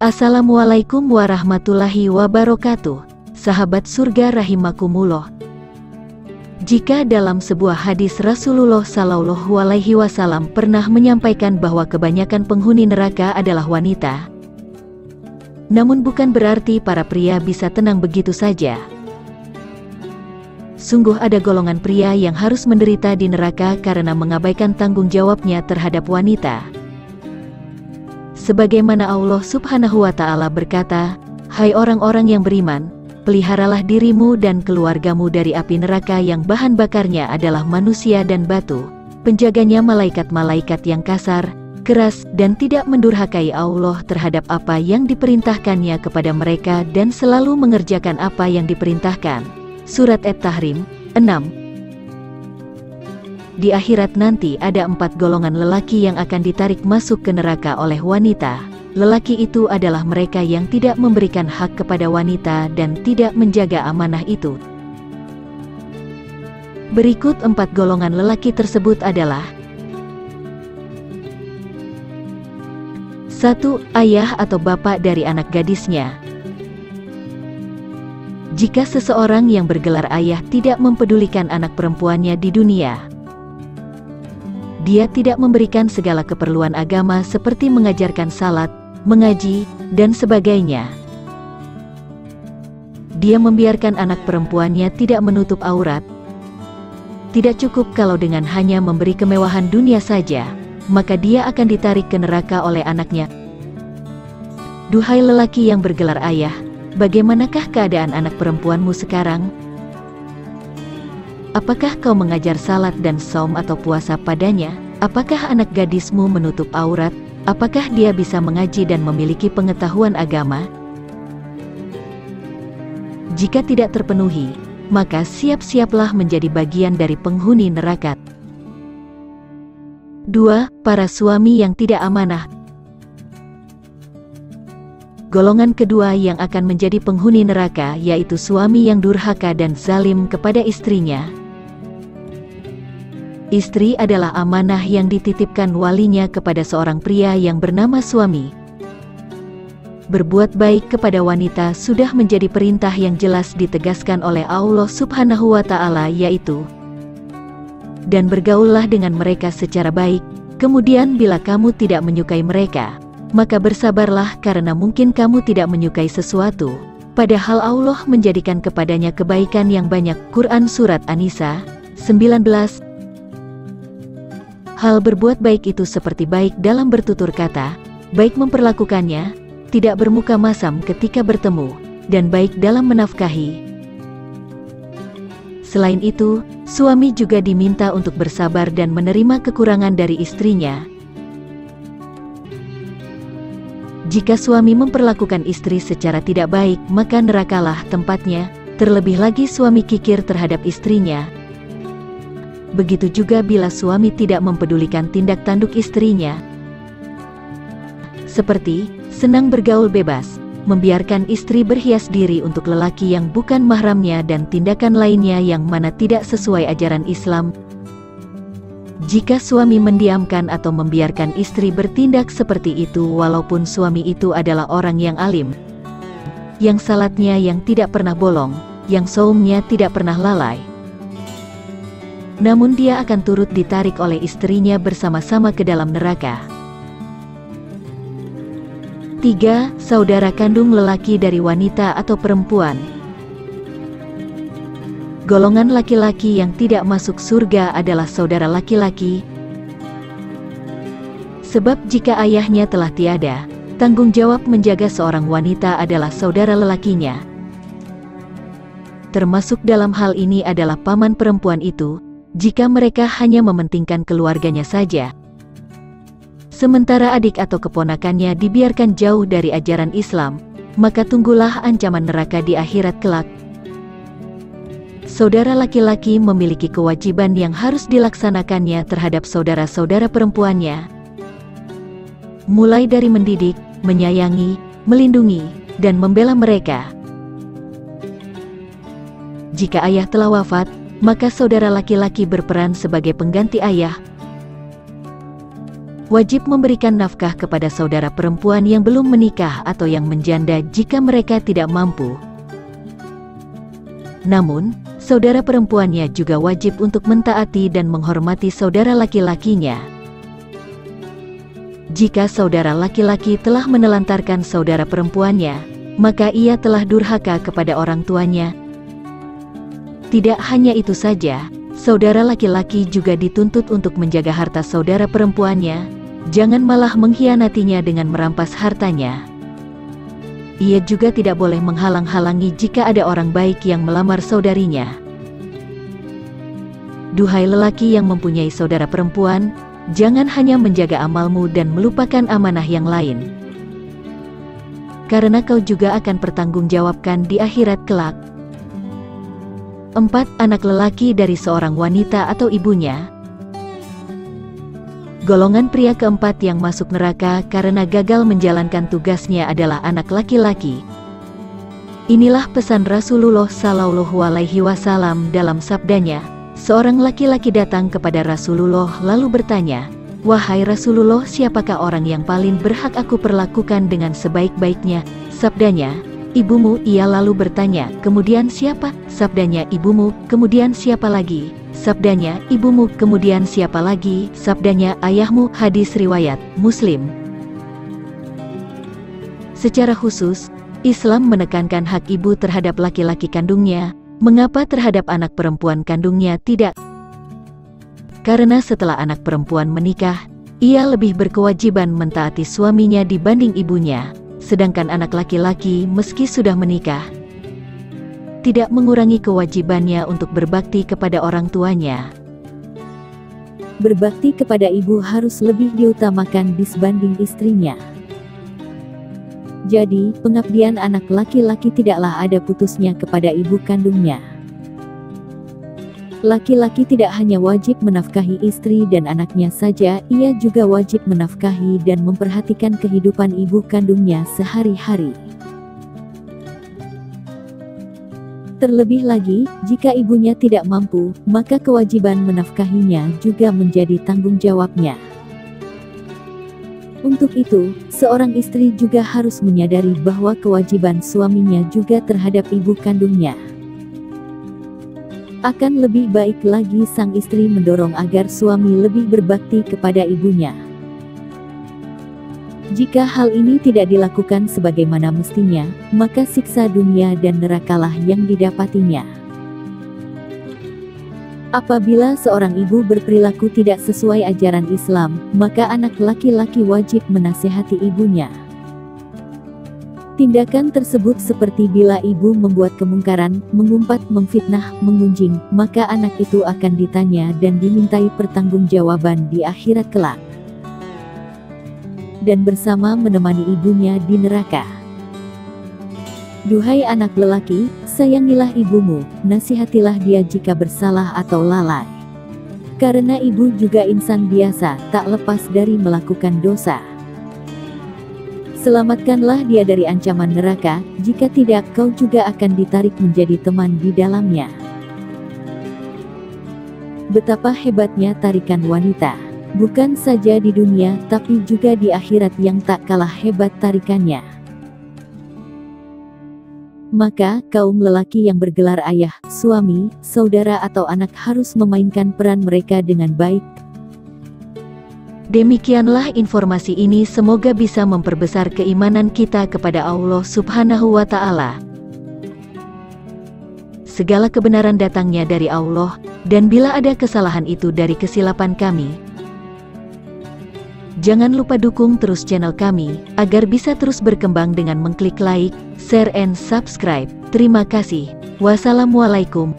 Assalamualaikum warahmatullahi wabarakatuh. Sahabat surga rahimakumullah. Jika dalam sebuah hadis Rasulullah Shallallahu Alaihi Wasallam pernah menyampaikan bahwa kebanyakan penghuni neraka adalah wanita, namun bukan berarti para pria bisa tenang begitu saja. Sungguh ada golongan pria yang harus menderita di neraka karena mengabaikan tanggung jawabnya terhadap wanita. Sebagaimana Allah Subhanahu wa Ta'ala berkata, "Hai orang-orang yang beriman, peliharalah dirimu dan keluargamu dari api neraka yang bahan bakarnya adalah manusia dan batu. Penjaganya malaikat-malaikat yang kasar, keras, dan tidak mendurhakai Allah terhadap apa yang diperintahkannya kepada mereka dan selalu mengerjakan apa yang diperintahkan." Surat At-Tahrim 6. Di akhirat nanti ada 4 golongan lelaki yang akan ditarik masuk ke neraka oleh wanita. Lelaki itu adalah mereka yang tidak memberikan hak kepada wanita dan tidak menjaga amanah itu. Berikut 4 golongan lelaki tersebut adalah: 1. Ayah atau bapak dari anak gadisnya. Jika seseorang yang bergelar ayah tidak mempedulikan anak perempuannya di dunia, dia tidak memberikan segala keperluan agama seperti mengajarkan salat, mengaji, dan sebagainya. Dia membiarkan anak perempuannya tidak menutup aurat. Tidak cukup kalau dengan hanya memberi kemewahan dunia saja, maka dia akan ditarik ke neraka oleh anaknya. Duhai lelaki yang bergelar ayah, bagaimanakah keadaan anak perempuanmu sekarang? Apakah kau mengajar salat dan shaum atau puasa padanya? Apakah anak gadismu menutup aurat? Apakah dia bisa mengaji dan memiliki pengetahuan agama? Jika tidak terpenuhi, maka siap-siaplah menjadi bagian dari penghuni neraka. 2. Para suami yang tidak amanah. Golongan kedua yang akan menjadi penghuni neraka yaitu suami yang durhaka dan zalim kepada istrinya. Istri adalah amanah yang dititipkan walinya kepada seorang pria yang bernama suami. Berbuat baik kepada wanita sudah menjadi perintah yang jelas ditegaskan oleh Allah Subhanahu wa Ta'ala, yaitu, "Dan bergaullah dengan mereka secara baik, kemudian bila kamu tidak menyukai mereka, maka bersabarlah karena mungkin kamu tidak menyukai sesuatu, padahal Allah menjadikan kepadanya kebaikan yang banyak." Quran Surat An-Nisa 19. Hal berbuat baik itu seperti baik dalam bertutur kata, baik memperlakukannya, tidak bermuka masam ketika bertemu, dan baik dalam menafkahi. Selain itu, suami juga diminta untuk bersabar dan menerima kekurangan dari istrinya. Jika suami memperlakukan istri secara tidak baik, maka nerakalah tempatnya, terlebih lagi suami kikir terhadap istrinya. Begitu juga bila suami tidak mempedulikan tindak tanduk istrinya, seperti senang bergaul bebas, membiarkan istri berhias diri untuk lelaki yang bukan mahramnya, dan tindakan lainnya yang mana tidak sesuai ajaran Islam. Jika suami mendiamkan atau membiarkan istri bertindak seperti itu, walaupun suami itu adalah orang yang alim, yang salatnya yang tidak pernah bolong, yang shaumnya tidak pernah lalai, namun dia akan turut ditarik oleh istrinya bersama-sama ke dalam neraka. 3. Saudara kandung lelaki dari wanita atau perempuan. Golongan laki-laki yang tidak masuk surga adalah saudara laki-laki. Sebab jika ayahnya telah tiada, tanggung jawab menjaga seorang wanita adalah saudara lelakinya. Termasuk dalam hal ini adalah paman perempuan itu, jika mereka hanya mementingkan keluarganya saja, sementara adik atau keponakannya dibiarkan jauh dari ajaran Islam, maka tunggulah ancaman neraka di akhirat kelak. Saudara laki-laki memiliki kewajiban yang harus dilaksanakannya terhadap saudara-saudara perempuannya, mulai dari mendidik, menyayangi, melindungi, dan membela mereka. Jika ayah telah wafat, maka saudara laki-laki berperan sebagai pengganti ayah. wajib memberikan nafkah kepada saudara perempuan yang belum menikah atau yang menjanda jika mereka tidak mampu. Namun, saudara perempuannya juga wajib untuk mentaati dan menghormati saudara laki-lakinya. Jika saudara laki-laki telah menelantarkan saudara perempuannya, maka ia telah durhaka kepada orang tuanya. Tidak hanya itu saja, saudara laki-laki juga dituntut untuk menjaga harta saudara perempuannya, jangan malah mengkhianatinya dengan merampas hartanya. Ia juga tidak boleh menghalang-halangi jika ada orang baik yang melamar saudarinya. Duhai lelaki yang mempunyai saudara perempuan, jangan hanya menjaga amalmu dan melupakan amanah yang lain. Karena kau juga akan pertanggungjawabkan di akhirat kelak. 4. Anak lelaki dari seorang wanita atau ibunya. Golongan pria keempat yang masuk neraka karena gagal menjalankan tugasnya adalah anak laki-laki. Inilah pesan Rasulullah Shallallahu Alaihi Wasallam dalam sabdanya. Seorang laki-laki datang kepada Rasulullah lalu bertanya, "Wahai Rasulullah, siapakah orang yang paling berhak aku perlakukan dengan sebaik-baiknya?" Sabdanya, "Ibumu." Ia lalu bertanya, "Kemudian siapa?" Sabdanya, "Ibumu." "Kemudian siapa lagi?" Sabdanya, "Ibumu." "Kemudian siapa lagi?" Sabdanya, "Ayahmu." Hadis riwayat Muslim. Secara khusus, Islam menekankan hak ibu terhadap laki-laki kandungnya. Mengapa terhadap anak perempuan kandungnya tidak? Karena setelah anak perempuan menikah, ia lebih berkewajiban mentaati suaminya dibanding ibunya. Sedangkan anak laki-laki meski sudah menikah, tidak mengurangi kewajibannya untuk berbakti kepada orang tuanya. Berbakti kepada ibu harus lebih diutamakan disbanding istrinya. Jadi, pengabdian anak laki-laki tidaklah ada putusnya kepada ibu kandungnya. Laki-laki tidak hanya wajib menafkahi istri dan anaknya saja, ia juga wajib menafkahi dan memperhatikan kehidupan ibu kandungnya sehari-hari. Terlebih lagi, jika ibunya tidak mampu, maka kewajiban menafkahinya juga menjadi tanggung jawabnya. Untuk itu, seorang istri juga harus menyadari bahwa kewajiban suaminya juga terhadap ibu kandungnya. Akan lebih baik lagi sang istri mendorong agar suami lebih berbakti kepada ibunya. Jika hal ini tidak dilakukan sebagaimana mestinya, maka siksa dunia dan nerakalah yang didapatinya. Apabila seorang ibu berperilaku tidak sesuai ajaran Islam, maka anak laki-laki wajib menasihati ibunya. Tindakan tersebut seperti bila ibu membuat kemungkaran, mengumpat, memfitnah, mengunjing, maka anak itu akan ditanya dan dimintai pertanggungjawaban di akhirat kelak. Dan bersama menemani ibunya di neraka. Duhai anak lelaki, sayangilah ibumu, nasihatilah dia jika bersalah atau lalai. Karena ibu juga insan biasa, tak lepas dari melakukan dosa. Selamatkanlah dia dari ancaman neraka, jika tidak kau juga akan ditarik menjadi teman di dalamnya. Betapa hebatnya tarikan wanita. Bukan saja di dunia, tapi juga di akhirat yang tak kalah hebat tarikannya. Maka, kaum lelaki yang bergelar ayah, suami, saudara atau anak harus memainkan peran mereka dengan baik. Demikianlah informasi ini, semoga bisa memperbesar keimanan kita kepada Allah Subhanahu wa Ta'ala. Segala kebenaran datangnya dari Allah, dan bila ada kesalahan itu dari kesilapan kami. Jangan lupa dukung terus channel kami, agar bisa terus berkembang dengan mengklik like, share and subscribe. Terima kasih. Wassalamualaikum